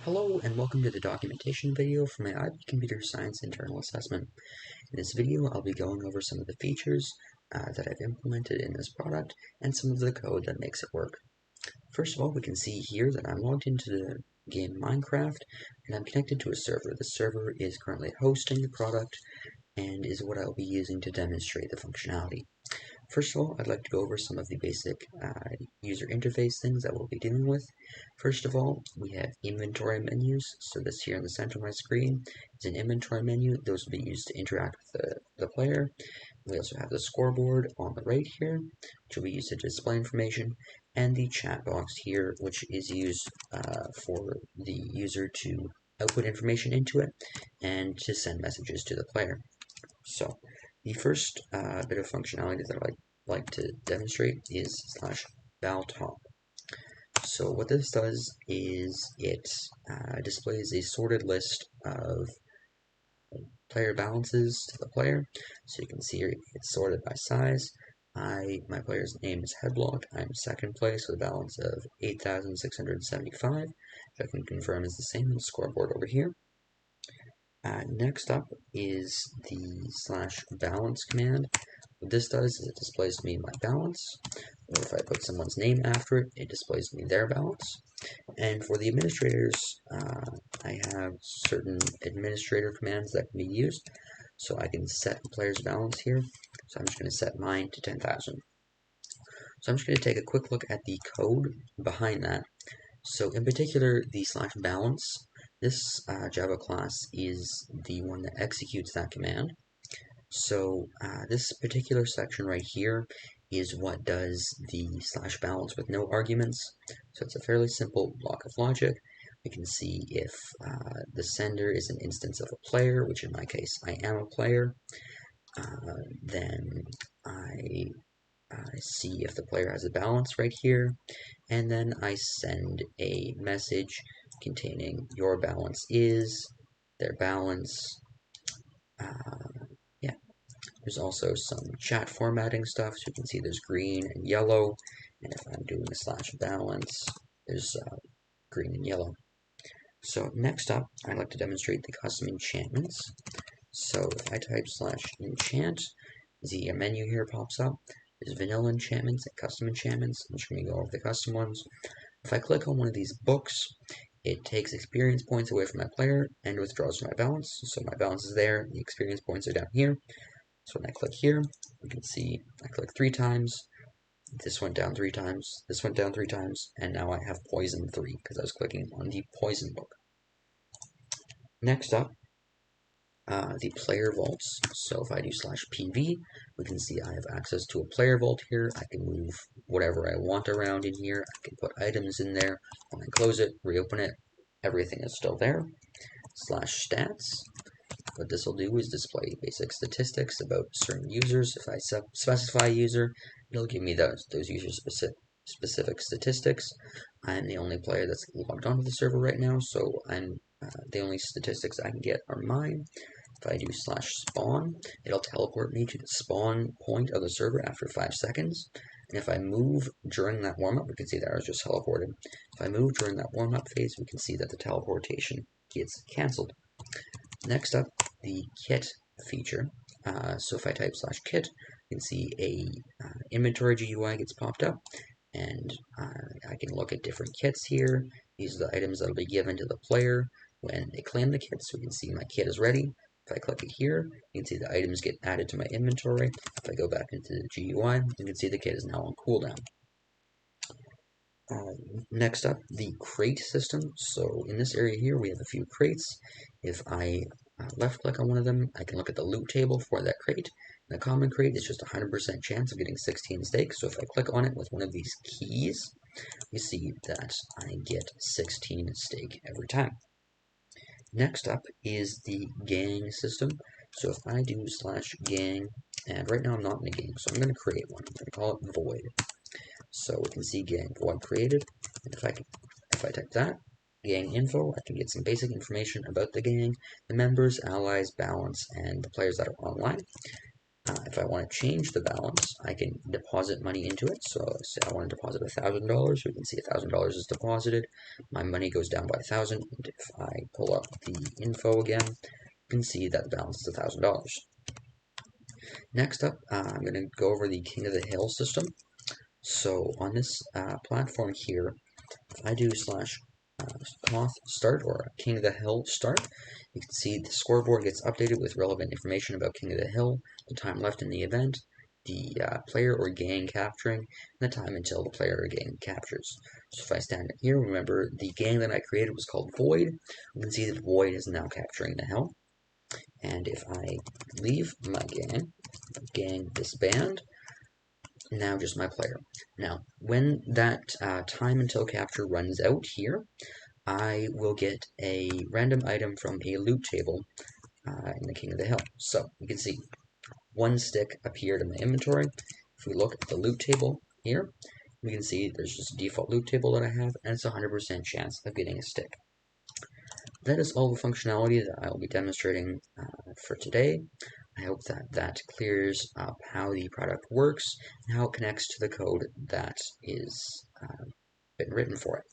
Hello and welcome to the documentation video for my IB Computer Science Internal Assessment. In this video I'll be going over some of the features that I've implemented in this product and some of the code that makes it work. First of all, we can see here that I'm logged into the game Minecraft and I'm connected to a server. The server is currently hosting the product and is what I'll be using to demonstrate the functionality. First of all, I'd like to go over some of the basic user interface things that we'll be dealing with. First of all, we have inventory menus. So this here in the center of my screen is an inventory menu. Those will be used to interact with the player. We also have the scoreboard on the right here, which will be used to display information, and the chat box here, which is used for the user to output information into it and to send messages to the player. So the first bit of functionality that I'd like to demonstrate is /valtop. So what this does is it displays a sorted list of player balances to the player. So you can see here it's sorted by size. My player's name is Headblock. I'm second place with a balance of 8,675. Which I can confirm is the same on the scoreboard over here. Next up is the /balance command. What this does is it displays to me my balance, or if I put someone's name after it, it displays to me their balance. And for the administrators, I have certain administrator commands that can be used. So I can set the player's balance here. So I'm just going to set mine to 10,000. So I'm just going to take a quick look at the code behind that. So in particular, the /balance, this Java class is the one that executes that command. So this particular section right here is what does the /balance with no arguments. So it's a fairly simple block of logic. We can see if the sender is an instance of a player, which in my case I am a player. Then I see if the player has a balance right here, and then I send a message containing your balance is, their balance. There's also some chat formatting stuff, so you can see there's green and yellow, and if I'm doing a /balance, there's green and yellow. So next up, I'd like to demonstrate the custom enchantments. So if I type /enchant, the menu here pops up. There's vanilla enchantments and custom enchantments. I'm just going to go over the custom ones. If I click on one of these books, it takes experience points away from my player and withdraws from my balance. So my balance is there, the experience points are down here. So when I click here, you can see I click 3 times, this went down 3 times, this went down 3 times, and now I have poison 3 because I was clicking on the poison book. Next up, the player vaults. So if I do /pv, we can see I have access to a player vault here. I can move whatever I want around in here. I can put items in there. When I close it, reopen it, everything is still there. /stats. What this will do is display basic statistics about certain users. If I specify a user, it'll give me those user specific statistics. I'm the only player that's logged onto the server right now, so the only statistics I can get are mine. If I do /spawn, it'll teleport me to the spawn point of the server after 5 seconds. And if I move during that warm-up, we can see that I was just teleported. If I move during that warm-up phase, we can see that the teleportation gets cancelled. Next up, the kit feature. So if I type /kit, you can see a inventory GUI gets popped up, and I can look at different kits here. These are the items that will be given to the player when they claim the kit, so we can see my kit is ready. If I click it here, you can see the items get added to my inventory. If I go back into the GUI, you can see the kit is now on cooldown. Next up, the crate system. So in this area here, we have a few crates. If I left click on one of them, I can look at the loot table for that crate. In the common crate, it's just a 100% chance of getting 16 steak. So if I click on it with one of these keys, you see that I get 16 steak every time. Next up is the gang system. So if I do /gang, and right now I'm not in a gang, so I'm going to create one. I'm going to call it void. So we can see gang void created. And if I type that, gang info, I can get some basic information about the gang, the members, allies, balance, and the players that are online. If I want to change the balance, I can deposit money into it. So say I want to deposit $1,000, we can see $1,000 is deposited. My money goes down by 1,000, and if I pull up the info again, you can see that the balance is $1,000. Next up, I'm going to go over the King of the Hill system. So on this platform here, if I do /cloth start or King of the Hill start, you can see the scoreboard gets updated with relevant information about King of the Hill, the time left in the event, the player or gang capturing, and the time until the player or gang captures. So if I stand here, remember the gang that I created was called Void. You can see that Void is now capturing the hill. And if I leave my gang disband, now just my player. Now, when that time until capture runs out here, I will get a random item from a loot table in the King of the Hill. So you can see one stick appeared in my inventory. If we look at the loot table here, we can see there's just a default loot table that I have, and it's a 100% chance of getting a stick. That is all the functionality that I will be demonstrating for today. I hope that clears up how the product works and how it connects to the code that is been written for it.